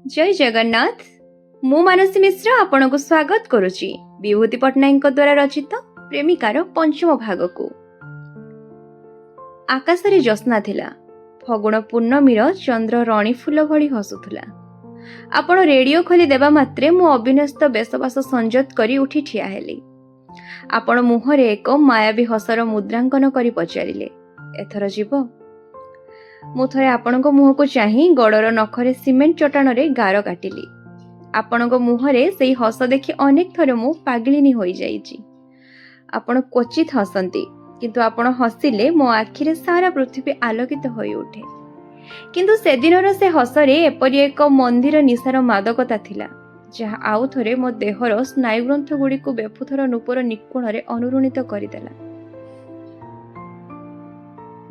जय जगन्नाथ। मु मानसी मिश्र आपण को स्वागत करुची विभूति पट्टनायक द्वारा रचित प्रेमिकार पंचम भाग को। आकाश रे ज्योत्स्ना थिला। फगुण पूर्णमीर चंद्र रणी फूल भली हसुथुला। आपण रेडियो खोली देबा मात्रे मु अभिनस्त बेसबास संजत करी उठी ठिया हेली। आपण मुहरे एक मायावी हसर मुद्रांकन करी पचारिले, एथर जीव? मु थरे आपणक मुह को चाही गड़र नखरे सीमेंट चटाण रे गार काटिली। आपणक मुहरे सेही हस देखि अनेक थर मु पागलिनी होई जाईची। आपण क्वचित हसंती, किंतु आपण हसिले मो आखिरे सारा पृथ्वी आलोकित होई उठे। किंतु से दिनर से हसरे एपरि एक मंदिर निशार मादकता थिला, जहा आउ थरे मो देहर स्नायुग्रंथ गुड़ी को बेफुथर नूपुर निकोण रे अनुरणित करिदेला।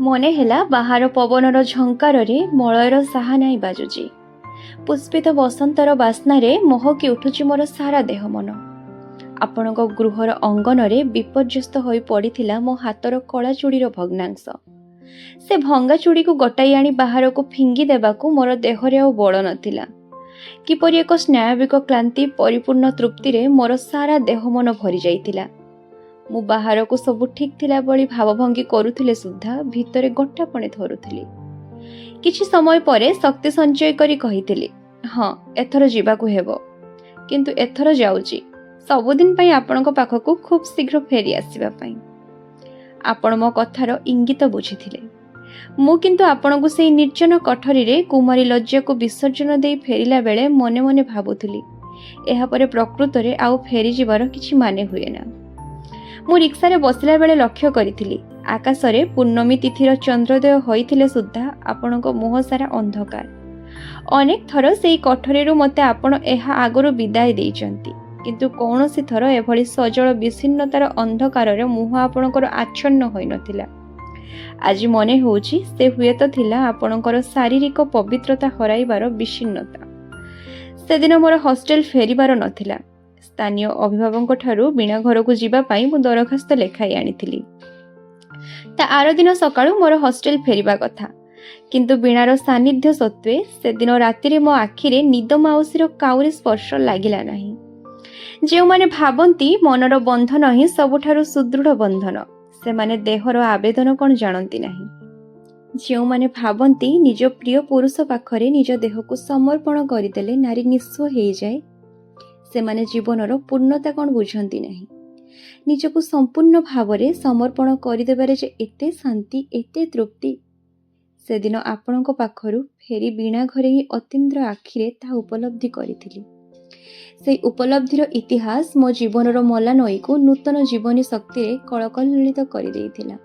मने हेला बाहर पवनर झंकार रे मलयर साहानाई बाजुची। पुष्पित बसंतर बास्नारे महकी उठुची मोर सारा देह मन। आपणक गृहर अंगन रे विपर्यस्त होई पड़िथिला मो हातर कला चूड़ीर भग्नांश। से भंगा चूड़ी को गटाई आनी बाहर को फिंगी देबाकू मोर देहरे आ बल नथिला। किपरि एक स्नायविक क्लांति परिपूर्ण तृप्ति रे मोर सारा देह मन भरी जाइतिला। मु बाहर को सब ठीक थिला बळी भावभंगी करुथिले सुद्धा भितरे गोटापणे धरुथिली। किछि समय परे शक्ति संचय करी कहिथिली, हाँ एथर जीवाकू हेबो, किंतु एथर जाउची सबुदिन पई आपणक पाखकू खूब शीघ्र फेरी आसीबा पई। आपण मो कथार इंगित बुझिथिले। मु किंतु आपणकू सेही निर्जन कठरी रे कुमारी लज्जा को विसर्जन देई फेरिला बेले मने मने भाबुथिली, एहा परे प्रकृत रे आउ फेरी जीवार किछि माने हुए ना। मु रिक्सा रे बसिला बेले लक्ष्य करिथिली, आकाश रे पूर्णमी तिथिर चंद्रोदय होइथिले सुद्धा आपणक मुह सारा अंधकार। अनेक थर सेही कठरीरु मते आपण एहा आगरु विदाय देइचंती, किंतु कौनसी थर एभली सजल विच्छिन्नतार अंधकार रे मुह आपणकर आच्छन्न होई नथिला। आज मने होउची से हुएत थिला आपणकर शारीरिक पवित्रता हराइबार विच्छिन्नता। से दिन मोर हॉस्टेल फेरिबार नथिला। स्थानीय अभिभावक ठारू बीणा घर को जीवा पाई मु दरखास्त लेखाई आनिथिली। ता आर दिन सकाळु मोर हॉस्टेल फेरिबा कथा, किंतु बीणार सानिध्य सत्वे से दिन राति रे मो आखिरे निद माउसीर काउरी स्पर्श लागिला नाही। जे माने भाबंती मनर बंधन ही सबुठारु सुदृढ़ बंधन, से माने देहर आवेदन कोन जानती नाही। जे माने भाबंती निज प्रिय पुरुष पाखरे निज देह को समर्पण करिदेले नारी निस्व हेइ जाए, से माने जीवनर पूर्णता कोन बुझंती नाही। निजको संपूर्ण भावरे समर्पण करिदेबारे जे एते शांति एते तृप्ति, से दिन आपणक पाखरु फेरी बीणा घरे ही अतीन्द्र आखिरे ता उपलब्धि करिथिली। से उपलब्धिर इतिहास मो जीवनर मला नई को नूतन जीवनी शक्ति रे कलकल्लित करि देइथिला।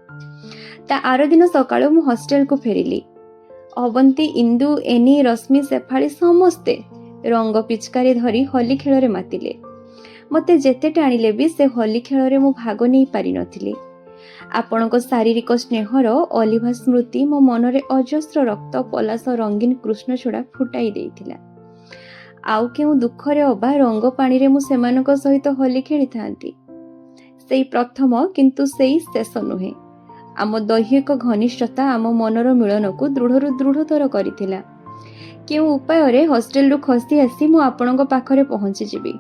ता आर दिन सकाळु मु हॉस्टेल को फेरिली। अवंती, इंदु, एनी, रश्मि, शेफाली समस्ते रंग पिचकारी धरी होली खेल रे मातिले। मते जेते टाणिले भी से होली खेल रे मु भाग नहीं पारि नथिली। आपणक शारीरिक स्नेहर अलिभा स्मृति मो मनरे अजस्र रक्त पलास रंगीन कृष्णचूड़ा फुटाई देइथिला। आउ केउ दुखरे अबा रंग पानी रे मु सेमानक सहित होली खेली थांती। सेई प्रथम किंतु सेई शेष नुहे। आम दैहिक घनिष्ठता आम मनर मिलन को दृढ़ दृढ़तर करिथिला। केउ उपाय रे हॉस्टेल रु खसी आसी मु आपणक पाखरे पहुंची जिबी।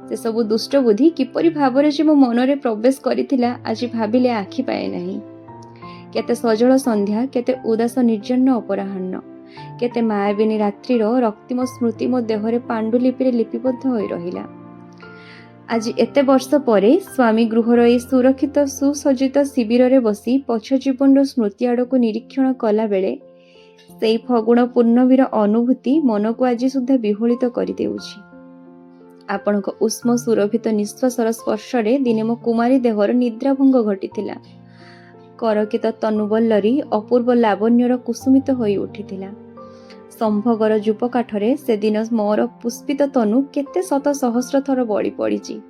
से सबु दुष्ट बुद्धि किपरि भाबरे जे मो मनरे प्रवेश करिथिला आज भाबिले आखि पाए नाही। केते सजल संध्या, केते उदास निर्जन अपराह्न, केते मायाविनी रात्रिर रक्तिम स्मृति मो देहरे पांडुलिपि रे लिपिबद्ध होई रहिला। आज एते वर्ष परे स्वामी गृहर ए सुरक्षित सुसज्जित शिविर रे बसी पछ जीवन स्मृति आड़ को निरीक्षण कला बेले सेई फगुण पूर्णवीर अनुभूति मन को आज सुधा विहोलित करि देउछि। आपणक उष्म सुरभित निश्वासर स्पर्श रे दिने मो कुमारी देहर निद्राभंग घटिथिला। करकित तनुबल्लरी अपूर्व लावण्यर कुसुमित होई उठिथिला। संभोगर जूपकाठरे से दिन मोर पुष्पित तनु केते शत सहस्र थर बळी पड़िछि।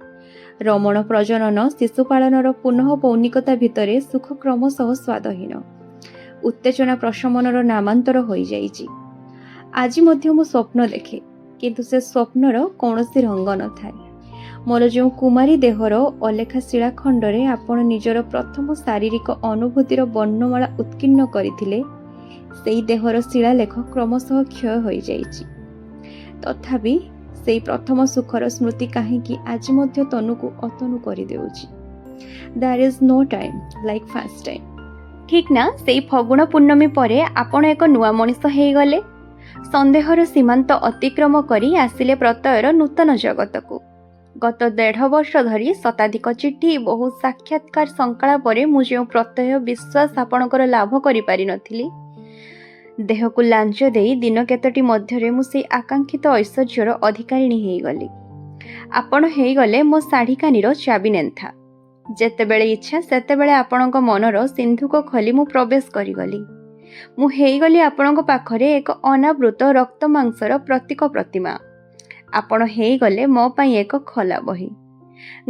रमण प्रजनन शिशुपालनर पुनः पौनिकता भितरे सुख क्रमशः स्वादहीन। उत्तेजना प्रशमनर नामांतर होई जाइछि। आज मध्य मो स्वप्न देखे, किंतु से स्वप्नर कौनसी रंग न थाए। मोर जो कुमारी देहर अलेखा शिलाखंडरे आपण निजर प्रथम शारीरिक अनुभूतिर वर्णमाला उत्कीर्ण करिथिले, सेई देहर शिलालेख क्रमशः क्षय होई जाइछि। ତଥାପି ସେଇ ପ୍ରଥମ ସୁଖର ସ୍ମୃତି କାହିଁକି ଆଜି ମଧ୍ୟ ତନୁକୁ ଅତନୁ କରିଦେଉଛି। There is no time like first time। ଠିକ୍ ନା, ସେଇ ଫଗୁଣ ପୂର୍ଣ୍ଣମୀ ପରେ ଆପଣ ଏକ ନୂଆ ମଣିଷ ହେଇଗଲେ। ସନ୍ଦେହର ସୀମାନ୍ତ ଅତିକ୍ରମ କରି ଆସିଲେ ପ୍ରତ୍ୟୟର ନୂତନ ଜଗତକୁ। ଗତ 1.5 ବର୍ଷ ଧରି ଶତାଧିକ ଚିଠି, ବହୁ ସାକ୍ଷାତକାର ସଂକଳାପରେ ମୁଁ ଯେଉଁ ପ୍ରତ୍ୟୟ ବିଶ୍ୱାସ ଆପଣଙ୍କର ଲାଭ କରିପାରିନଥିଲି, ଦେହକୁ ଲାଞ୍ଚ ଦେଇ ଦିନ କେତୋଟି ମଧ୍ୟରେ ମୁଁ ସେଇ ଆକାଂକ୍ଷିତ ଐଶ୍ୱର୍ଯ୍ୟର ଅଧିକାରିଣୀ ହେଇଗଲି। ଆପଣ ହେଇଗଲେ ମୋ ଶାଢ଼ୀକାନିର ଚାବି ନେନ୍ଥା। ଯେତେବେଳେ ଇଚ୍ଛା ସେତେବେଳେ ଆପଣଙ୍କ ମନର ସିନ୍ଧୁକ ଖୋଲି ମୁଁ ପ୍ରବେଶ କରିଗଲି। ମୁଁ ହେଇଗଲି ଆପଣଙ୍କ ପାଖରେ ଏକ ଅନାବୃତ ରକ୍ତ ମାଂସର ପ୍ରତୀକ ପ୍ରତିମା। ଆପଣ ହେଇଗଲେ ମୋ ପାଇଁ ଏକ ଖୋଲା ବହି।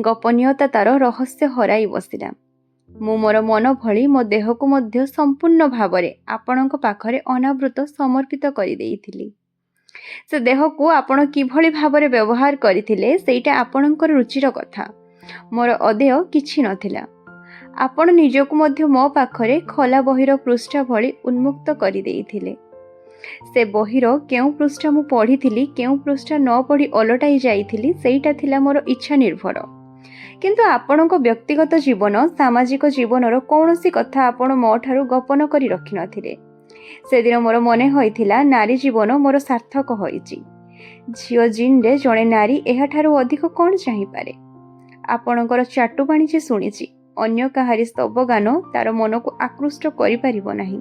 ଗୋପନୀୟତା ତାର ରହସ୍ୟ ହରାଇ ବସିଲା। ମୁଁ ମୋର ମନ ଭଳି ମୋ ଦେହକୁ ମଧ୍ୟ ସମ୍ପୂର୍ଣ୍ଣ ଭାବରେ ଆପଣଙ୍କ ପାଖରେ ଅନାବୃତ ସମର୍ପିତ କରିଦେଇଥିଲି। ସେ ଦେହକୁ ଆପଣ କିଭଳି ଭାବରେ ବ୍ୟବହାର କରିଥିଲେ ସେଇଟା ଆପଣଙ୍କର ରୁଚିର କଥା। ମୋର ଅଦେୟ କିଛି ନଥିଲା। ଆପଣ ନିଜକୁ ମଧ୍ୟ ମୋ ପାଖରେ ଖୋଲା ବହିର ପୃଷ୍ଠା ଭଳି ଉନ୍ମୁକ୍ତ କରିଦେଇଥିଲେ। ସେ ବହିର କେଉଁ ପୃଷ୍ଠା ମୁଁ ପଢ଼ିଥିଲି, କେଉଁ ପୃଷ୍ଠା ନ ପଢ଼ି ଓଲଟାଇ ଯାଇଥିଲି, ସେଇଟା ଥିଲା ମୋର ଇଚ୍ଛା ନିର୍ଭର। କିନ୍ତୁ ଆପଣଙ୍କ ବ୍ୟକ୍ତିଗତ ଜୀବନ, ସାମାଜିକ ଜୀବନର କୌଣସି କଥା ଆପଣ ମୋ ଠାରୁ ଗୋପନ କରି ରଖିନଥିଲେ। ସେଦିନ ମୋର ମନେ ହୋଇଥିଲା ନାରୀ ଜୀବନ ମୋର ସାର୍ଥକ ହୋଇଛି। ଝିଅ ଜିନ୍ରେ ଜଣେ ନାରୀ ଏହାଠାରୁ ଅଧିକ କ'ଣ ଚାହିଁପାରେ? ଆପଣଙ୍କର ଚାଟୁବାଣୀ ଯେ ଶୁଣିଛି, ଅନ୍ୟ କାହାରି ସ୍ତବଗାନ ତାର ମନକୁ ଆକୃଷ୍ଟ କରିପାରିବ ନାହିଁ।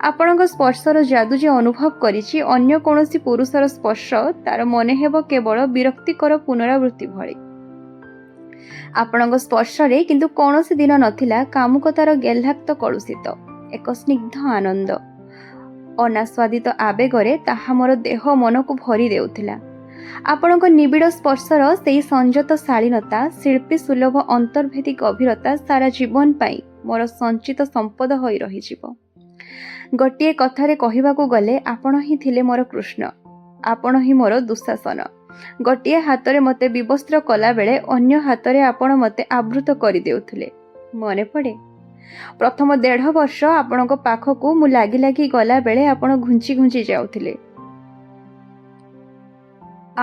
ଆପଣଙ୍କ ସ୍ପର୍ଶର ଯାଦୁ ଯେ ଅନୁଭବ କରିଛି, ଅନ୍ୟ କୌଣସି ପୁରୁଷର ସ୍ପର୍ଶ ତାର ମନେ ହେବ କେବଳ ବିରକ୍ତିକର ପୁନରାବୃତ୍ତି ଭଳି। ଆପଣଙ୍କ ସ୍ପର୍ଶରେ କିନ୍ତୁ କୌଣସି ଦିନ ନଥିଲା କାମୁକତାର ଗେହ୍ଲାକ୍ତ କଳୁଷିତ ଏକ ସ୍ନିଗ୍ଧ ଆନନ୍ଦ। ଅନାସ୍ୱାଦିତ ଆବେଗରେ ତାହା ମୋର ଦେହ ମନକୁ ଭରି ଦେଉଥିଲା। ଆପଣଙ୍କ ନିବିଡ଼ ସ୍ପର୍ଶର ସେହି ସଂଯତ ଶାଳୀନତା, ଶିଳ୍ପୀ ସୁଲଭ ଅନ୍ତର୍ଭେଦୀ ଗଭୀରତା ସାରା ଜୀବନ ପାଇଁ ମୋର ସଞ୍ଚିତ ସମ୍ପଦ ହୋଇ ରହିଯିବ। ଗୋଟିଏ କଥାରେ କହିବାକୁ ଗଲେ ଆପଣ ହିଁ ଥିଲେ ମୋର କୃଷ୍ଣ, ଆପଣ ହିଁ ମୋର ଦୁଃଶାସନ। ଗୋଟିଏ ହାତରେ ମୋତେ ବିବସ୍ତ୍ର କଲାବେଳେ ଅନ୍ୟ ହାତରେ ଆପଣ ମୋତେ ଆବୃତ କରିଦେଉଥିଲେ। ମନେ ପଡ଼େ? ପ୍ରଥମ 1.5 ବର୍ଷ ଆପଣଙ୍କ ପାଖକୁ ମୁଁ ଲାଗି ଲାଗି ଗଲାବେଳେ ଆପଣ ଘୁଞ୍ଚି ଘୁଞ୍ଚି ଯାଉଥିଲେ।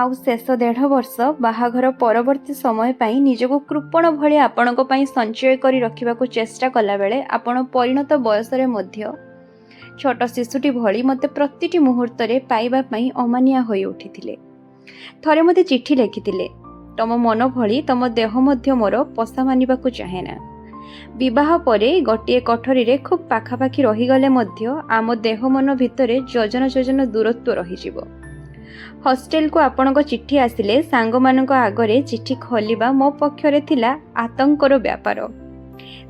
ଆଉ ଶେଷ 1.5 ବର୍ଷ ବାହାଘର ପରବର୍ତ୍ତୀ ସମୟ ପାଇଁ ନିଜକୁ କୃପଣ ଭଳି ଆପଣଙ୍କ ପାଇଁ ସଞ୍ଚୟ କରି ରଖିବାକୁ ଚେଷ୍ଟା କଲାବେଳେ ଆପଣ ପରିଣତ ବୟସରେ ମଧ୍ୟ ଛୋଟ ଶିଶୁଟି ଭଳି ମୋତେ ପ୍ରତିଟି ମୁହୂର୍ତ୍ତରେ ପାଇବା ପାଇଁ ଅମାନିଆ ହୋଇ ଉଠିଥିଲେ। ଥରେ ମୋତେ ଚିଠି ଲେଖିଥିଲେ, ତମ ମନ ଭଳି ତମ ଦେହ ମଧ୍ୟ ମୋର ପୋଷା ମାନିବାକୁ ଚାହେଁନା। ବିବାହ ପରେ ଗୋଟିଏ କୋଠରୀରେ ଖୁବ୍ ପାଖାପାଖି ରହିଗଲେ ମଧ୍ୟ ଆମ ଦେହ ମନ ଭିତରେ ଯୋଜନ ଯୋଜନ ଦୂରତ୍ୱ ରହିଯିବ। ହଷ୍ଟେଲକୁ ଆପଣଙ୍କ ଚିଠି ଆସିଲେ ସାଙ୍ଗମାନଙ୍କ ଆଗରେ ଚିଠି ଖୋଲିବା ମୋ ପକ୍ଷରେ ଥିଲା ଆତଙ୍କର ବ୍ୟାପାର।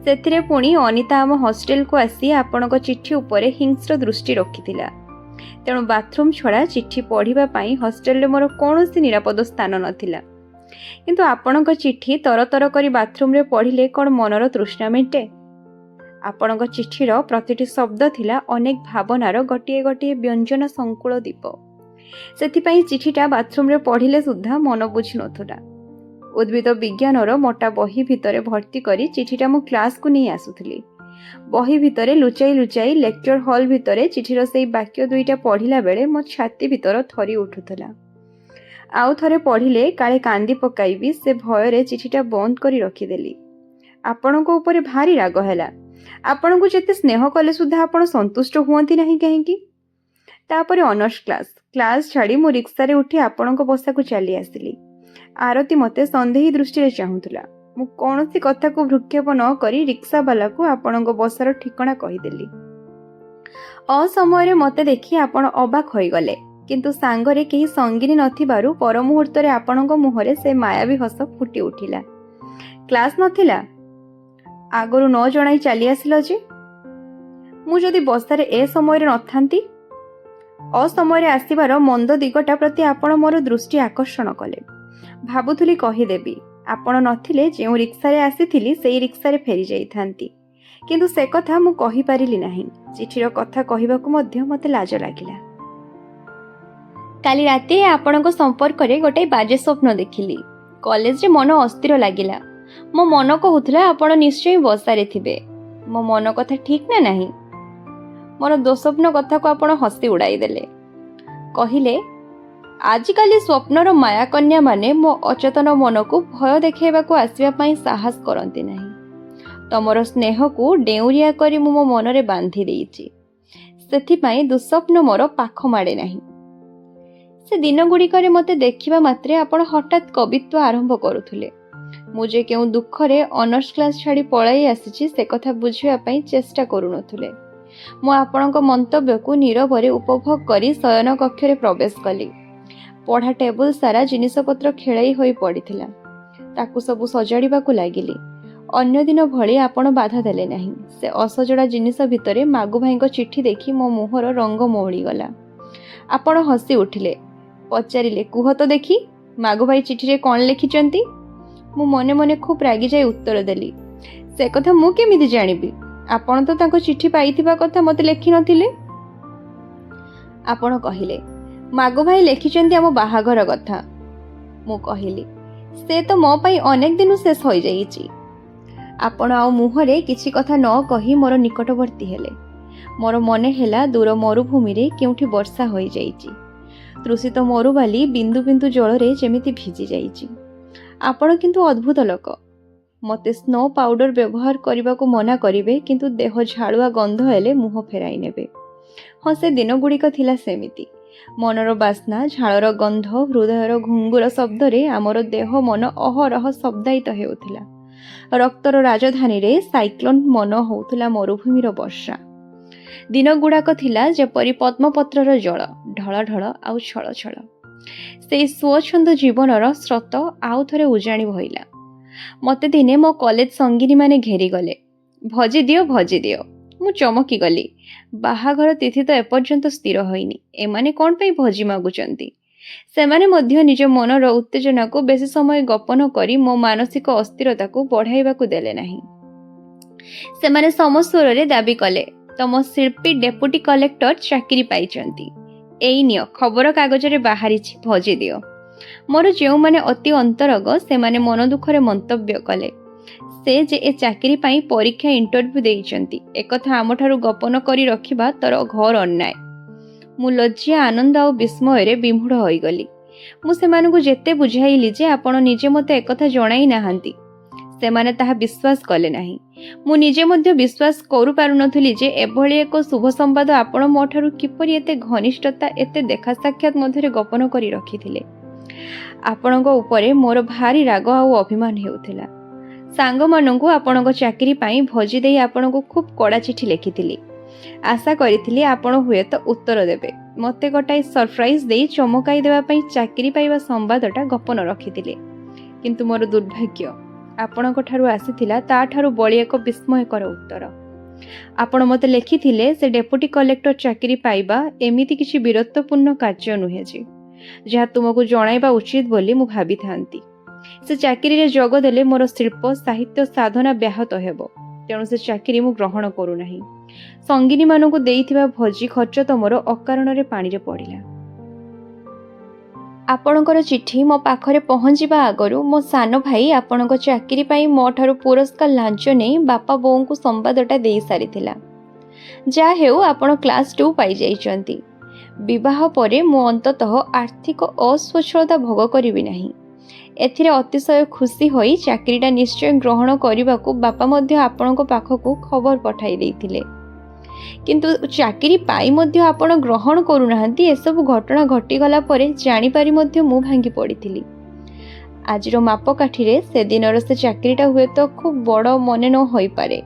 ସେଥିରେ ପୁଣି ଅନିତା ଆମ ହଷ୍ଟେଲକୁ ଆସି ଆପଣଙ୍କ ଚିଠି ଉପରେ ହିଂସ୍ର ଦୃଷ୍ଟି ରଖିଥିଲା। ତେଣୁ ବାଥରୁମ୍ ଛଡ଼ା ଚିଠି ପଢ଼ିବା ପାଇଁ ହଷ୍ଟେଲରେ ମୋର କୌଣସି ନିରାପଦ ସ୍ଥାନ ନଥିଲା। କିନ୍ତୁ ଆପଣଙ୍କ ଚିଠି ତରତର କରି ବାଥରୁମ୍ରେ ପଢ଼ିଲେ କ'ଣ ମନର ତୃଷ୍ଣା ମେଣ୍ଟେ? ଆପଣଙ୍କ ଚିଠିର ପ୍ରତିଟି ଶବ୍ଦ ଥିଲା ଅନେକ ଭାବନାର ଗୋଟିଏ ଗୋଟିଏ ବ୍ୟଞ୍ଜନ ସଂକୁଳ ଦ୍ୱୀପ। ସେଥିପାଇଁ ଚିଠିଟା ବାଥରୁମ୍ରେ ପଢ଼ିଲେ ସୁଦ୍ଧା ମନ ବୁଝି ନଥିଲା। ଉଦ୍ଭିଦ ବିଜ୍ଞାନର ମୋଟା ବହି ଭିତରେ ଭର୍ତ୍ତି କରି ଚିଠିଟା ମୁଁ କ୍ଲାସ୍କୁ ନେଇ ଆସୁଥିଲି। ବହି ଭିତରେ ଲୁଚାଇ ଲୁଚାଇ ଲେକ୍ଚର ହଲ୍ ଭିତରେ ଚିଠିର ସେଇ ବାକ୍ୟ ଦୁଇଟା ପଢ଼ିଲା ବେଳେ ମୋ ଛାତି ଭିତର ଥରି ଉଠୁଥିଲା। ଆଉ ଥରେ ପଢ଼ିଲେ କାଳେ କାନ୍ଦି ପକାଇବି, ସେ ଭୟରେ ଚିଠିଟା ବନ୍ଦ କରି ରଖିଦେଲି। ଆପଣଙ୍କ ଉପରେ ଭାରି ରାଗ ହେଲା। ଆପଣଙ୍କୁ ଯେତେ ସ୍ନେହ କଲେ ସୁଦ୍ଧା ଆପଣ ସନ୍ତୁଷ୍ଟ ହୁଅନ୍ତି ନାହିଁ କାହିଁକି? ତାପରେ ଅନର୍ସ କ୍ଲାସ୍ ଛାଡ଼ି ମୁଁ ରିକ୍ସାରେ ଉଠି ଆପଣଙ୍କ ବସାକୁ ଚାଲି ଆସିଲି। ଆରତୀ ମୋତେ ସନ୍ଦେହୀ ଦୃଷ୍ଟିରେ ଚାହୁଁଥିଲା। ମୁଁ କୌଣସି କଥାକୁ ଭ୍ରୂକ୍ଷେପ ନ କରି ରିକ୍ସାବାଲାକୁ ଆପଣଙ୍କ ବସାର ଠିକଣା କହିଦେଲି। ଅସମୟରେ ମୋତେ ଦେଖି ଆପଣ ଅବାକ୍ ହୋଇଗଲେ, କିନ୍ତୁ ସାଙ୍ଗରେ କେହି ସଙ୍ଗିନୀ ନଥିବାରୁ ପର ମୁହୂର୍ତ୍ତରେ ଆପଣଙ୍କ ମୁହଁରେ ସେ ମାୟାବୀ ହସ ଫୁଟି ଉଠିଲା। କ୍ଲାସ୍ ନଥିଲା? ଆଗରୁ ନ ଜଣାଇ ଚାଲି ଆସିଲ ଯେ? ମୁଁ ଯଦି ବସାରେ ଏ ସମୟରେ ନଥାନ୍ତି? ଅସମୟରେ ଆସିବାର ମନ୍ଦ ଦିଗଟା ପ୍ରତି ଆପଣ ମୋର ଦୃଷ୍ଟି ଆକର୍ଷଣ କଲେ। ଭାବୁଥିଲି କହିଦେବି, ଆପଣ ନଥିଲେ ଯେଉଁ ରିକ୍ସାରେ ଆସିଥିଲି ସେଇ ରିକ୍ସାରେ ଫେରି ଯାଇଥାନ୍ତି। କିନ୍ତୁ ସେ କଥା ମୁଁ କହିପାରିଲି ନାହିଁ। ଚିଠିର କଥା କହିବାକୁ ମଧ୍ୟ ମୋତେ ଲାଜ ଲାଗିଲା। କାଲି ରାତିରେ ଆପଣଙ୍କ ସମ୍ପର୍କରେ ଗୋଟାଏ ବାଜେ ସ୍ୱପ୍ନ ଦେଖିଲି। କଲେଜରେ ମନ ଅସ୍ଥିର ଲାଗିଲା। ମୋ ମନ କହୁଥିଲା ଆପଣ ନିଶ୍ଚୟ ବସାରେ ଥିବେ। ମୋ ମନ କଥା ଠିକ୍ ନା ନାହିଁ? ମୋର ଦୁଃସ୍ୱପ୍ନ କଥାକୁ ଆପଣ ହସି ଉଡ଼ାଇ ଦେଲେ। କହିଲେ, ଆଜିକାଲି ସ୍ୱପ୍ନର ମାୟାକନ୍ୟାମାନେ ମୋ ଅଚେତନ ମନକୁ ଭୟ ଦେଖାଇବାକୁ ଆସିବା ପାଇଁ ସାହସ କରନ୍ତି ନାହିଁ। ତମର ସ୍ନେହକୁ ଡେଉଁରିଆ କରି ମୁଁ ମୋ ମନରେ ବାନ୍ଧି ଦେଇଛି। ସେଥିପାଇଁ ଦୁଃସ୍ୱପ୍ନ ମୋର ପାଖ ମାଡ଼େ ନାହିଁ। ସେ ଦିନଗୁଡ଼ିକରେ ମୋତେ ଦେଖିବା ମାତ୍ରେ ଆପଣ ହଠାତ୍ କବିତ୍ୱ ଆରମ୍ଭ କରୁଥିଲେ। ମୁଁ ଯେ କେଉଁ ଦୁଃଖରେ ଅନର୍ସ କ୍ଲାସ୍ ଛାଡ଼ି ପଳାଇ ଆସିଛି ସେ କଥା ବୁଝିବା ପାଇଁ ଚେଷ୍ଟା କରୁନଥିଲେ। ମୁଁ ଆପଣଙ୍କ ମନ୍ତବ୍ୟକୁ ନୀରବରେ ଉପଭୋଗ କରି ଶୟନ କକ୍ଷରେ ପ୍ରବେଶ କଲି। ପଢ଼ା ଟେବୁଲ ସାରା ଜିନିଷପତ୍ର ଖେଳେଇ ହୋଇ ପଡ଼ିଥିଲା। ତାକୁ ସବୁ ସଜାଡ଼ିବାକୁ ଲାଗିଲି। ଅନ୍ୟ ଦିନ ଭଳି ଆପଣ ବାଧା ଦେଲେ ନାହିଁ। ସେ ଅସଜଡ଼ା ଜିନିଷ ଭିତରେ ମାଗୁ ଭାଇଙ୍କ ଚିଠି ଦେଖି ମୋ ମୁହଁର ରଙ୍ଗ ମଉଳିଗଲା। ଆପଣ ହସି ଉଠିଲେ। ପଚାରିଲେ, କୁହ ତ ଦେଖି, ମାଗୁ ଭାଇ ଚିଠିରେ କ'ଣ ଲେଖିଛନ୍ତି? ମୁଁ ମନେ ମନେ ଖୁବ୍ ରାଗିଯାଇ ଉତ୍ତର ଦେଲି, ସେ କଥା ମୁଁ କେମିତି ଜାଣିବି? ଆପଣ ତ ତାଙ୍କ ଚିଠି ପାଇଥିବା କଥା ମୋତେ ଲେଖିନଥିଲେ। ଆପଣ କହିଲେ, ମାଗୁ ଭାଇ ଲେଖିଛନ୍ତି ଆମ ବାହାଘର କଥା। ମୁଁ କହିଲି, ସେ ତ ମୋ ପାଇଁ ଅନେକ ଦିନୁ ଶେଷ ହୋଇଯାଇଛି। ଆପଣ ଆଉ ମୁହଁରେ କିଛି କଥା ନ କହି ମୋର ନିକଟବର୍ତ୍ତୀ ହେଲେ। ମୋର ମନେ ହେଲା ଦୂର ମରୁଭୂମିରେ କେଉଁଠି ବର୍ଷା ହୋଇଯାଇଛି। ତୃଷିତ ମରୁବାଲି ବିନ୍ଦୁ ବିନ୍ଦୁ ଜଳରେ ଯେମିତି ଭିଜି ଯାଇଛି। ଆପଣ କିନ୍ତୁ ଅଦ୍ଭୁତ ଲୋକ। ମୋତେ ସ୍ନୋ ପାଉଡର ବ୍ୟବହାର କରିବାକୁ ମନା କରିବେ, କିନ୍ତୁ ଦେହ ଝାଳୁଆ ଗନ୍ଧ ହେଲେ ମୁହଁ ଫେରାଇ ନେବେ। ହଁ, ସେ ଦିନଗୁଡ଼ିକ ଥିଲା ସେମିତି। ମନର ବାସ୍ନା, ଝାଳର ଗନ୍ଧ, ହୃଦୟର ଘୁଙ୍ଗୁର ଶବ୍ଦରେ ଆମର ଦେହ ମନ ଅହରହ ଶବ୍ଦାୟିତ ହେଉଥିଲା। ରକ୍ତର ରାଜଧାନୀରେ ସାଇକ୍ଲୋନ୍ ମନ ହେଉଥିଲା ମରୁଭୂମିର ବର୍ଷା। ଦିନଗୁଡ଼ାକ ଥିଲା ଯେପରି ପଦ୍ମପତ୍ରର ଜଳ, ଢଳ ଢଳ ଆଉ ଛଳ ଛଳ। ସେଇ ସ୍ୱଚ୍ଛନ୍ଦ ଜୀବନର ସ୍ରୋତ ଆଉ ଥରେ ଉଜାଣି ବହିଲା। ମୋତେ ଦିନେ ମୋ କଲେଜ ସଙ୍ଗିନୀମାନେ ଘେରିଗଲେ। ଭଜି ଦିଅ, ଭଜି ଦିଅ। ମୁଁ ଚମକି ଗଲି। ବାହାଘର ତିଥି ତ ଏପର୍ଯ୍ୟନ୍ତ ସ୍ଥିର ହୋଇନି, ଏମାନେ କ'ଣ ପାଇଁ ଭଜି ମାଗୁଛନ୍ତି? ସେମାନେ ମଧ୍ୟ ନିଜ ମନର ଉତ୍ତେଜନାକୁ ବେଶୀ ସମୟ ଗୋପନ କରି ମୋ ମାନସିକ ଅସ୍ଥିରତାକୁ ବଢ଼ାଇବାକୁ ଦେଲେ ନାହିଁ। ସେମାନେ ସମସ୍ୱରରେ ଦାବି କଲେ, ତମ ଶିଳ୍ପୀ ଡେପୁଟି କଲେକ୍ଟର ଚାକିରି ପାଇଛନ୍ତି। ଏଇ ନିଅ, ଖବରକାଗଜରେ ବାହାରିଛି, ଭଜି ଦିଅ। ମୋର ଯେଉଁମାନେ ଅତି ଅନ୍ତରଙ୍ଗ ସେମାନେ ମନ ଦୁଃଖରେ ମନ୍ତବ୍ୟ କଲେ, ସେ ଯେ ଏ ଚାକିରି ପାଇଁ ପରୀକ୍ଷା ଇଣ୍ଟରଭ୍ୟୁ ଦେଇଛନ୍ତି ଏକଥା ଆମଠାରୁ ଗୋପନ କରି ରଖିବା ତୋର ଘୋର ଅନ୍ୟାୟ। ମୁଁ ଲଜ୍ଜା, ଆନନ୍ଦ ଆଉ ବିସ୍ମୟରେ ବିମୂଢ଼ ହୋଇଗଲି। ମୁଁ ସେମାନଙ୍କୁ ଯେତେ ବୁଝାଇଲି ଯେ ଆପଣ ନିଜେ ମୋତେ ଏକଥା ଜଣାଇ ନାହାନ୍ତି, ସେମାନେ ତାହା ବିଶ୍ୱାସ କଲେ ନାହିଁ। ମୁଁ ନିଜେ ମଧ୍ୟ ବିଶ୍ୱାସ କରିପାରୁନଥିଲି ଯେ ଏଭଳି ଏକ ଶୁଭ ସମ୍ବାଦ ଆପଣ ମୋ ଠାରୁ କିପରି ଏତେ ଘନିଷ୍ଠତା, ଏତେ ଦେଖା ସାକ୍ଷାତ ମଧ୍ୟରେ ଗୋପନ କରି ରଖିଥିଲେ। ଆପଣଙ୍କ ଉପରେ ମୋର ଭାରି ରାଗ ଆଉ ଅଭିମାନ ହେଉଥିଲା। ସାଙ୍ଗମାନଙ୍କୁ ଆପଣଙ୍କ ଚାକିରି ପାଇଁ ଭଜି ଦେଇ ଆପଣଙ୍କୁ ଖୁବ୍ କଡ଼ା ଚିଠି ଲେଖିଥିଲି। ଆଶା କରିଥିଲି ଆପଣ ହୁଏତ ଉତ୍ତର ଦେବେ। ମୋତେ ଗୋଟାଏ ସରପ୍ରାଇଜ୍ ଦେଇ ଚମକାଇ ଦେବା ପାଇଁ ଚାକିରି ପାଇବା ସମ୍ବାଦଟା ଗୋପନ ରଖିଥିଲେ। କିନ୍ତୁ ମୋର ଦୁର୍ଭାଗ୍ୟ, ଆପଣଙ୍କ ଠାରୁ ଆସିଥିଲା ତାଠାରୁ ବଳି ଏକ ବିସ୍ମୟକର ଉତ୍ତର। ଆପଣ ମୋତେ ଲେଖିଥିଲେ ସେ ଡେପୁଟି କଲେକ୍ଟର ଚାକିରି ପାଇବା ଏମିତି କିଛି ବୀରତ୍ୱପୂର୍ଣ୍ଣ କାର୍ଯ୍ୟ ନୁହେଁ ଯେ ଯାହା ତୁମକୁ ଜଣାଇବା ଉଚିତ ବୋଲି ମୁଁ ଭାବିଥାନ୍ତି। ସେ ଚାକିରିରେ ଯୋଗ ଦେଲେ ମୋର ଶିଳ୍ପ ସାହିତ୍ୟ ସାଧନା ବ୍ୟାହତ ହେବ। ତେଣୁ ସେ ଚାକିରି ମୁଁ ଗ୍ରହଣ କରୁନାହିଁ। ସଙ୍ଗିନୀମାନଙ୍କୁ ଦେଇଥିବା ଭୋଜି ଖର୍ଚ୍ଚ ତ ମୋର ଅକାରଣରେ ପାଣିରେ ପଡ଼ିଲା। ଆପଣଙ୍କର ଚିଠି ମୋ ପାଖରେ ପହଞ୍ଚିବା ଆଗରୁ ମୋ ସାନ ଭାଇ ଆପଣଙ୍କ ଚାକିରି ପାଇଁ ମୋ ଠାରୁ ପୁରସ୍କାର ଲାଞ୍ଚ ନେଇ ବାପା ବୋଉଙ୍କୁ ସମ୍ବାଦଟା ଦେଇ ସାରିଥିଲା। ଯାହା ହେଉ, ଆପଣ କ୍ଲାସ୍ 2 ପାଇଯାଇଛନ୍ତି। ବିବାହ ପରେ ମୁଁ ଅନ୍ତତଃ ଆର୍ଥିକ ଅସ୍ୱଚ୍ଛଳତା ଭୋଗ କରିବି ନାହିଁ। ଏଥିରେ ଅତିଶୟ ଖୁସି ହୋଇ ଚାକିରିଟା ନିଶ୍ଚୟ ଗ୍ରହଣ କରିବାକୁ ବାପା ମଧ୍ୟ ଆପଣଙ୍କ ପାଖକୁ ଖବର ପଠାଇ ଦେଇଥିଲେ। କିନ୍ତୁ ଚାକିରି ପାଇ ମଧ୍ୟ ଆପଣ ଗ୍ରହଣ କରୁନାହାନ୍ତି, ଏସବୁ ଘଟଣା ଘଟିଗଲା ପରେ ଜାଣିପାରି ମଧ୍ୟ ମୁଁ ଭାଙ୍ଗି ପଡ଼ିଥିଲି। ଆଜିର ମାପକାଠିରେ ସେଦିନର ସେ ଚାକିରିଟା ହୁଏତ ଖୁବ୍ ବଡ଼ ମନେ ନ ହୋଇପାରେ,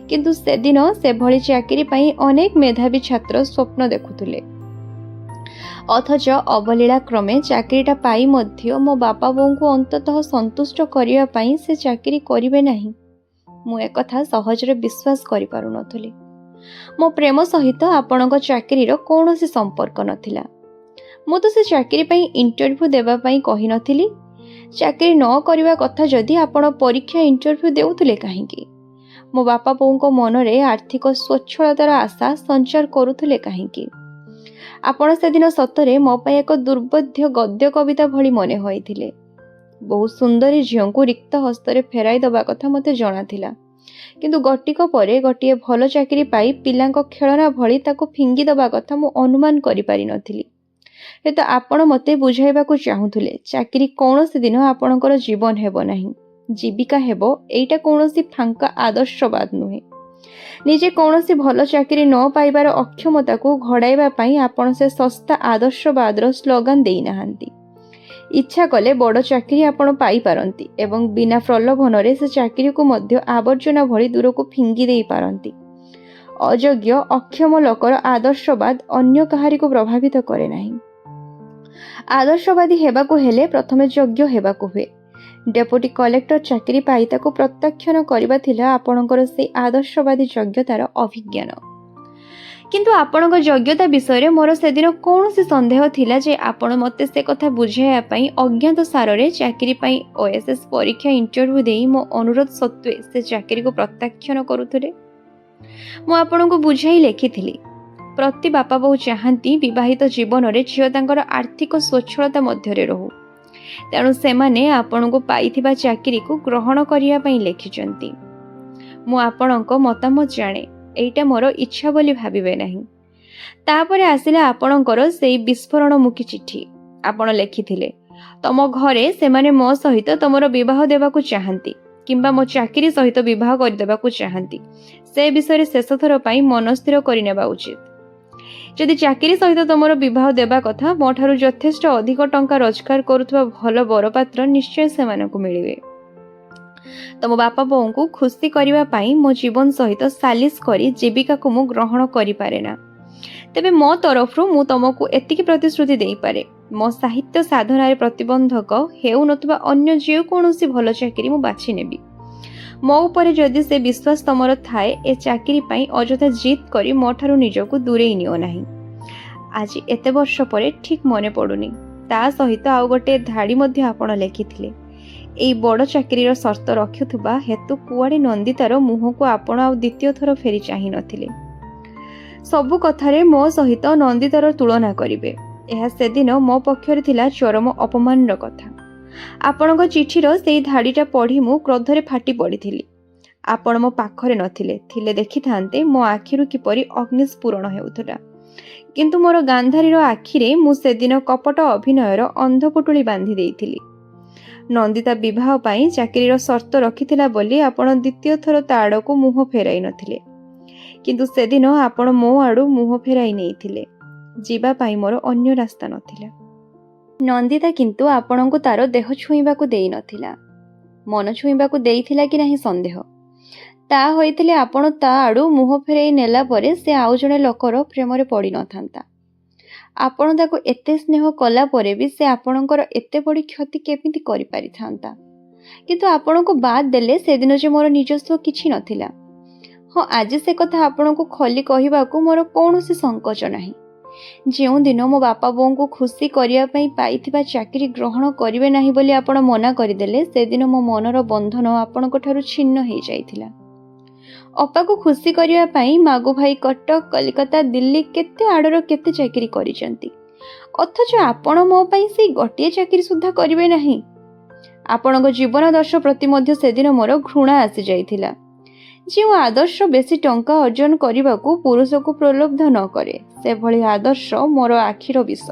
କିନ୍ତୁ ସେଦିନ ସେଭଳି ଚାକିରି ପାଇଁ ଅନେକ ମେଧାବୀ ଛାତ୍ର ସ୍ୱପ୍ନ ଦେଖୁଥିଲେ। ଅଥଚ ଅବଲୀଳା କ୍ରମେ ଚାକିରିଟା ପାଇ ମଧ୍ୟ ମୋ ବାପା ବୋଉଙ୍କୁ ଅନ୍ତତଃ ସନ୍ତୁଷ୍ଟ କରିବା ପାଇଁ ସେ ଚାକିରି କରିବେ ନାହିଁ, ମୁଁ ଏକଥା ସହଜରେ ବିଶ୍ୱାସ କରିପାରୁନଥିଲି। ମୋ ପ୍ରେମ ସହିତ ଆପଣଙ୍କ ଚାକିରିର କୌଣସି ସମ୍ପର୍କ ନଥିଲା। ମୁଁ ତ ସେ ଚାକିରି ପାଇଁ ଇଣ୍ଟରଭ୍ୟୁ ଦେବା ପାଇଁ କହିନଥିଲି। ଚାକିରି ନ କରିବା କଥା ଯଦି ଆପଣ ପରୀକ୍ଷା ଇଣ୍ଟରଭ୍ୟୁ ଦେଉଥିଲେ କାହିଁକି? ମୋ ବାପା ବୋଉଙ୍କ ମନରେ ଆର୍ଥିକ ସ୍ୱଚ୍ଛଳତାର ଆଶା ସଞ୍ଚାର କରୁଥିଲେ କାହିଁକି? ଆପଣ ସେଦିନ ସତରେ ମୋ ପାଇଁ ଏକ ଦୁର୍ବୋଧ୍ୟ ଗଦ୍ୟ କବିତା ଭଳି ମନେ ହୋଇଥିଲେ। ବହୁ ସୁନ୍ଦରୀ ଝିଅଙ୍କୁ ରିକ୍ତ ହସ୍ତରେ ଫେରାଇ ଦେବା କଥା ମୋତେ ଜଣାଥିଲା, କିନ୍ତୁ ଗୋଟିକ ପରେ ଗୋଟିଏ ଭଲ ଚାକିରି ପାଇ ପିଲାଙ୍କ ଖେଳନା ଭଳି ତାକୁ ଫିଙ୍ଗି ଦେବା କଥା ମୁଁ ଅନୁମାନ କରିପାରିନଥିଲି। ହୁଏତ ଆପଣ ମୋତେ ବୁଝାଇବାକୁ ଚାହୁଁଥିଲେ ଚାକିରି କୌଣସି ଦିନ ଆପଣଙ୍କର ଜୀବନ ହେବ ନାହିଁ, ଜୀବିକା ହେବ, ଏଇଟା କୌଣସି ଫାଙ୍କା ଆଦର୍ଶବାଦ ନୁହେଁ। ନିଜେ କୌଣସି ଭଲ ଚାକିରି ନ ପାଇବାର ଅକ୍ଷମତାକୁ ଘୋଡ଼ାଇବା ପାଇଁ ଆପଣ ସେ ଶସ୍ତା ଆଦର୍ଶବାଦର ସ୍ଲୋଗାନ ଦେଇନାହାନ୍ତି। ଇଚ୍ଛା କଲେ ବଡ଼ ଚାକିରି ଆପଣ ପାଇପାରନ୍ତି ଏବଂ ବିନା ପ୍ରଲୋଭନରେ ସେ ଚାକିରିକୁ ମଧ୍ୟ ଆବର୍ଜନା ଭଳି ଦୂରକୁ ଫିଙ୍ଗି ଦେଇପାରନ୍ତି। ଅଯୋଗ୍ୟ ଅକ୍ଷମ ଲୋକର ଆଦର୍ଶବାଦ ଅନ୍ୟ କାହାରିକୁ ପ୍ରଭାବିତ କରେ ନାହିଁ। ଆଦର୍ଶବାଦୀ ହେବାକୁ ହେଲେ ପ୍ରଥମେ ଯୋଗ୍ୟ ହେବାକୁ ହୁଏ। ଡେପୁଟି କଲେକ୍ଟର ଚାକିରି ପାଇ ତାକୁ ପ୍ରତ୍ୟାଖ୍ୟାନ କରିବା ଥିଲା ଆପଣଙ୍କର ସେହି ଆଦର୍ଶବାଦୀ ଯୋଗ୍ୟତାର ଅଭିଜ୍ଞାନ। କିନ୍ତୁ ଆପଣଙ୍କ ଯୋଗ୍ୟତା ବିଷୟରେ ମୋର ସେଦିନ କୌଣସି ସନ୍ଦେହ ଥିଲା ଯେ ଆପଣ ମୋତେ ସେ କଥା ବୁଝାଇବା ପାଇଁ ଅଜ୍ଞାତ ସାରରେ ଚାକିରି ପାଇଁ OSS ପରୀକ୍ଷା ଇଣ୍ଟରଭ୍ୟୁ ଦେଇ ମୋ ଅନୁରୋଧ ସତ୍ତ୍ୱେ ସେ ଚାକିରିକୁ ପ୍ରତ୍ୟାଖ୍ୟାନ କରୁଥିଲେ। ମୁଁ ଆପଣଙ୍କୁ ବୁଝାଇ ଲେଖିଥିଲି, ପ୍ରତି ବାପା ବୋଉ ଚାହାନ୍ତି ବିବାହିତ ଜୀବନରେ ଝିଅ ତାଙ୍କର ଆର୍ଥିକ ସ୍ୱଚ୍ଛଳତା ମଧ୍ୟରେ ରହୁ। ତେଣୁ ସେମାନେ ଆପଣଙ୍କୁ ପାଇଥିବା ଚାକିରିକୁ ଗ୍ରହଣ କରିବା ପାଇଁ ଲେଖିଛନ୍ତି। ମୁଁ ଆପଣଙ୍କ ମତାମତ ଜାଣେ, ଏଇଟା ମୋର ଇଚ୍ଛା ବୋଲି ଭାବିବେ ନାହିଁ। ତାପରେ ଆସିଲା ଆପଣଙ୍କର ସେଇ ବିସ୍ଫୋରଣମୁଖୀ ଚିଠି। ଆପଣ ଲେଖିଥିଲେ, ତମ ଘରେ ସେମାନେ ମୋ ସହିତ ତମର ବିବାହ ଦେବାକୁ ଚାହାନ୍ତି କିମ୍ବା ମୋ ଚାକିରି ସହିତ ବିବାହ କରିଦେବାକୁ ଚାହାନ୍ତି। ସେ ବିଷୟରେ ଶେଷଥର ପାଇଁ ମନସ୍ଥିର କରିନେବା ଉଚିତ। ଯଦି ଚାକିରି ସହିତ ତମର ବିବାହ ଦେବା କଥା, ମୋ ଠାରୁ ଯଥେଷ୍ଟ ଅଧିକ ଟଙ୍କା ରୋଜଗାର କରୁଥିବା ଭଲ ବରପାତ୍ର ନିଶ୍ଚୟ ସେମାନଙ୍କୁ ମିଳିବେ। ତମ ବାପା ବୋଉଙ୍କୁ ଖୁସି କରିବା ପାଇଁ ମୋ ଜୀବନ ସହିତ ସାଲିସ କରି ଜୀବିକାକୁ ମୁଁ ଗ୍ରହଣ କରିପାରେ ନା। ତେବେ ମୋ ତରଫରୁ ମୁଁ ତମକୁ ଏତିକି ପ୍ରତିଶ୍ରୁତି ଦେଇପାରେ, ମୋ ସାହିତ୍ୟ ସାଧନାରେ ପ୍ରତିବନ୍ଧକ ହେଉନଥିବା ଅନ୍ୟ ଯେକୌଣସି ଭଲ ଚାକିରି ମୁଁ ବାଛି ନେବି। ମୋ ଉପରେ ଯଦି ସେ ବିଶ୍ୱାସ ତମର ଥାଏ, ଏ ଚାକିରି ପାଇଁ ଅଯଥା ଜିଦ୍ କରି ମୋ ଠାରୁ ନିଜକୁ ଦୂରେଇ ନିଅ ନାହିଁ। ଆଜି ଏତେ ବର୍ଷ ପରେ ଠିକ୍ ମନେ ପଡ଼ୁନି। ତା ସହିତ ଆଉ ଗୋଟିଏ ଧାଡ଼ି ମଧ୍ୟ ଆପଣ ଲେଖିଥିଲେ। ଏଇ ବଡ଼ ଚାକିରିର ସର୍ତ୍ତ ରଖୁଥିବା ହେତୁ କୁଆଡ଼େ ନନ୍ଦିତାର ମୁହଁକୁ ଆପଣ ଆଉ ଦ୍ୱିତୀୟ ଥର ଫେରି ଚାହିଁ ନଥିଲେ। ସବୁ କଥାରେ ମୋ ସହିତ ନନ୍ଦିତାର ତୁଳନା କରିବେ, ଏହା ସେଦିନ ମୋ ପକ୍ଷରେ ଥିଲା ଚରମ ଅପମାନର କଥା। ଆପଣଙ୍କ ଚିଠିର ସେଇ ଧାଡ଼ିଟା ପଢ଼ି ମୁଁ କ୍ରୋଧରେ ଫାଟି ପଡ଼ିଥିଲି। ଆପଣ ମୋ ପାଖରେ ନଥିଲେ, ଥିଲେ ଦେଖିଥାନ୍ତେ ମୋ ଆଖିରୁ କିପରି ଅଗ୍ନିସ୍ଫୁରଣ ହେଉଥିଲା। କିନ୍ତୁ ମୋର ଗାନ୍ଧାରୀର ଆଖିରେ ମୁଁ ସେଦିନ କପଟ ଅଭିନୟର ଅନ୍ଧପୁଟୁଳି ବାନ୍ଧି ଦେଇଥିଲି। ନନ୍ଦିତା ବିବାହ ପାଇଁ ଚାକିରିର ସର୍ତ୍ତ ରଖିଥିଲା ବୋଲି ଆପଣ ଦ୍ୱିତୀୟ ଥର ତା ଆଡ଼କୁ ମୁହଁ ଫେରାଇ ନଥିଲେ। କିନ୍ତୁ ସେଦିନ ଆପଣ ମୋ ଆଡ଼ୁ ମୁହଁ ଫେରାଇ ନେଇଥିଲେ। ଯିବା ପାଇଁ ମୋର ଅନ୍ୟ ରାସ୍ତା ନଥିଲା। ନନ୍ଦିତା କିନ୍ତୁ ଆପଣଙ୍କୁ ତାର ଦେହ ଛୁଇଁବାକୁ ଦେଇ ନଥିଲା। ମନ ଛୁଇଁବାକୁ ଦେଇଥିଲା କି ନାହିଁ ସନ୍ଦେହ। ତା ହୋଇଥିଲେ ଆପଣ ତା ଆଡ଼ୁ ମୁହଁ ଫେରାଇ ନେଲା ପରେ ସେ ଆଉ ଜଣେ ଲୋକର ପ୍ରେମରେ ପଡ଼ିନଥାନ୍ତା। ଆପଣ ତାକୁ ଏତେ ସ୍ନେହ କଲା ପରେ ବି ସେ ଆପଣଙ୍କର ଏତେ ବଡ଼ କ୍ଷତି କେମିତି କରିପାରିଥାନ୍ତା। କିନ୍ତୁ ଆପଣଙ୍କୁ ବାଦ ଦେଲେ ସେଦିନ ଯେ ମୋର ନିଜସ୍ୱ କିଛି ନଥିଲା। ହଁ, ଆଜି ସେ କଥା ଆପଣଙ୍କୁ ଖୋଲି କହିବାକୁ ମୋର କୌଣସି ସଂକୋଚ ନାହିଁ। ଯେଉଁଦିନ ମୋ ବାପା ବୋଉଙ୍କୁ ଖୁସି କରିବା ପାଇଁ ପାଇଥିବା ଚାକିରି ଗ୍ରହଣ କରିବେ ନାହିଁ ବୋଲି ଆପଣ ମନା କରିଦେଲେ, ସେଦିନ ମୋ ମନର ବନ୍ଧନ ଆପଣଙ୍କ ଠାରୁ ଛିନ୍ନ ହୋଇଯାଇଥିଲା। ଅପାକୁ ଖୁସି କରିବା ପାଇଁ ମାଗୁ ଭାଇ କଟକ, କଲିକତା, ଦିଲ୍ଲୀ କେତେ ଆଡ଼ର କେତେ ଚାକିରି କରିଛନ୍ତି, ଅଥଚ ଆପଣ ମୋ ପାଇଁ ସେଇ ଗୋଟିଏ ଚାକିରି ସୁଦ୍ଧା କରିବେ ନାହିଁ। ଆପଣଙ୍କ ଜୀବନାଦର୍ଶ ପ୍ରତି ମଧ୍ୟ ସେଦିନ ମୋର ଘୃଣା ଆସିଯାଇଥିଲା। ଯେଉଁ ଆଦର୍ଶ ବେଶୀ ଟଙ୍କା ଅର୍ଜନ କରିବାକୁ ପୁରୁଷକୁ ପ୍ରଲୋଭ ନ କରେ, ସେଭଳି ଆଦର୍ଶ ମୋର ଆଖିର ବିଷ।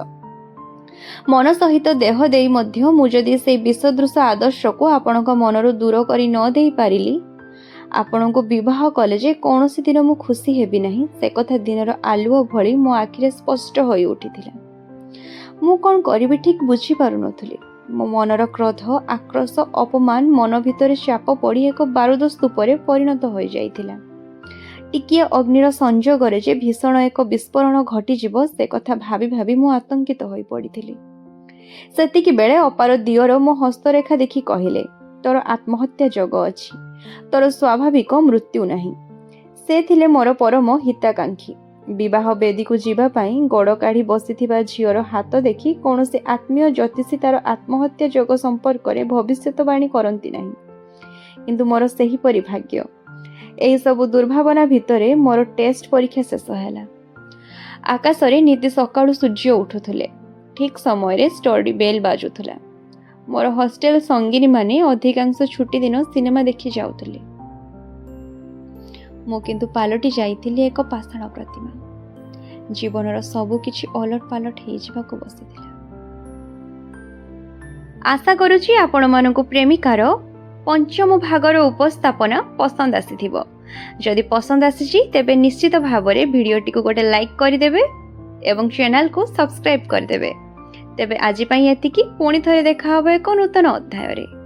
ମନ ସହିତ ଦେହ ଦେଇ ମଧ୍ୟ ମୁଁ ଯଦି ସେଇ ବିଷଦୃଶ ଆଦର୍ଶକୁ ଆପଣଙ୍କ ମନରୁ ଦୂର କରି ନ ଦେଇ ପାରିଲି, ଆପଣଙ୍କୁ ବିବାହ କଲେ ଯେ କୌଣସି ଦିନ ମୁଁ ଖୁସି ହେବି ନାହିଁ, ସେ କଥା ଦିନର ଆଲୁଅ ଭଳି ମୋ ଆଖିରେ ସ୍ପଷ୍ଟ ହୋଇ ଉଠିଥିଲା। ମୁଁ କ'ଣ କରିବି ଠିକ୍ ବୁଝିପାରୁନଥିଲି। ମୋ ମନର କ୍ରୋଧ, ଆକ୍ରୋଶ, ଅପମାନ ମନ ଭିତରେ ଚାପ ପଡ଼ି ଏକ ବାରୁଦ ସ୍ତୂପରେ ପରିଣତ ହୋଇଯାଇଥିଲା। ଟିକିଏ ଅଗ୍ନିର ସଂଯୋଗରେ ଯେ ଭୀଷଣ ଏକ ବିସ୍ଫୋରଣ ଘଟିଯିବ, ସେ କଥା ଭାବି ଭାବି ମୁଁ ଆତଙ୍କିତ ହୋଇ ପଡ଼ିଥିଲି। ସେତିକି ବେଳେ ଅପାର ଦିଅର ମୋ ହସ୍ତରେଖା ଦେଖି କହିଲେ, ତୋର ଆତ୍ମହତ୍ୟା ଯୋଗ ଅଛି, ତୋର ସ୍ୱାଭାବିକ ମୃତ୍ୟୁ ନାହିଁ। ସେ ଥିଲେ ମୋର ପରମ ହିତାକାଂକ୍ଷୀ। ବିବାହ ବେଦୀକୁ ଯିବା ପାଇଁ ଗୋଡ଼ କାଢ଼ି ବସିଥିବା ଝିଅର ହାତ ଦେଖି କୌଣସି ଆତ୍ମୀୟ ଜ୍ୟୋତିଷୀ ତାର ଆତ୍ମହତ୍ୟା ଯୋଗ ସମ୍ପର୍କରେ ଭବିଷ୍ୟତବାଣୀ କରନ୍ତି ନାହିଁ। କିନ୍ତୁ ମୋର ସେହିପରି ଭାଗ୍ୟ। ଏହିସବୁ ଦୁର୍ଭାବନା ଭିତରେ ମୋର ଟେଷ୍ଟ ପରୀକ୍ଷା ଶେଷ ହେଲା। ଆକାଶରେ ନିତି ସକାଳୁ ସୂର୍ଯ୍ୟ ଉଠୁଥିଲେ। ଠିକ୍ ସମୟରେ ଷ୍ଟଡି ବେଲ୍ ବାଜୁଥିଲା। ମୋର ହଷ୍ଟେଲ ସଙ୍ଗିନୀମାନେ ଅଧିକାଂଶ ଛୁଟି ଦିନ ସିନେମା ଦେଖି ଯାଉଥିଲେ। ମୁଁ କିନ୍ତୁ ପାଲଟି ଯାଇଥିଲି ଏକ ପାଷାଣ ପ୍ରତିମା। ଜୀବନର ସବୁ କିଛି ଓଲଟ ପାଲଟ ହେଇଯିବାକୁ ବସିଥିଲା। ଆଶା କରୁଛି ଆପଣମାନଙ୍କୁ ପ୍ରେମିକାର ପଞ୍ଚମ ଭାଗର ଉପସ୍ଥାପନ ପସନ୍ଦ ଆସିଥିବ। ଯଦି ପସନ୍ଦ ଆସିଛି ତେବେ ନିଶ୍ଚିତ ଭାବରେ ଭିଡ଼ିଓଟିକୁ ଗୋଟେ ଲାଇକ୍ କରିଦେବେ ଏବଂ ଚ୍ୟାନେଲକୁ ସବସ୍କ୍ରାଇବ୍ କରିଦେବେ। ତେବେ ଆଜି ପାଇଁ ଏତିକି। ପୁଣି ଥରେ ଦେଖା ହେବ ଏକ ନୂତନ ଅଧ୍ୟାୟରେ।